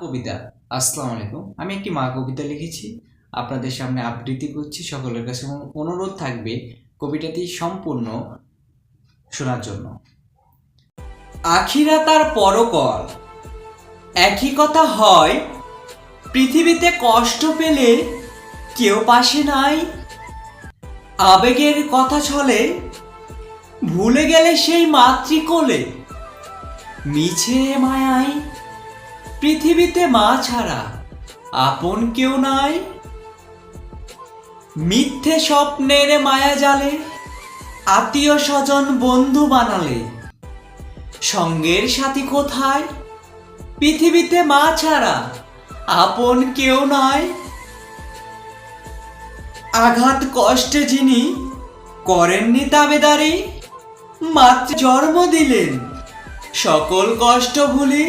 কবিতা। আসসালামু আলাইকুম। আমি একটি মা কবিতা লিখেছি, আপনাদের সামনে আবৃত্তি করছি। সকলের কাছে অনুরোধ থাকবে কবিতাটি সম্পূর্ণ শোনার জন্য। আখিরাত আর পরকাল একই কথা হয়, পৃথিবীতে কষ্ট পেলে কেউ পাশে নাই। আবেগের কথা ছলে ভুলে গেলে সেই মাতৃকোলে, মিছে মায়াই পৃথিবীতে মা ছাড়া আপন কেউ নাই। মিথ্যে স্বপ্নের মায়া জালে আত্মীয় স্বজন বন্ধু বানালে, সঙ্গের সাথী কোথায় পৃথিবীতে মা ছাড়া আপন কেউ নাই। আঘাত কষ্টে যিনি করেননি তাবেদারি, মাতৃ জন্ম দিলেন সকল কষ্ট ভুলি।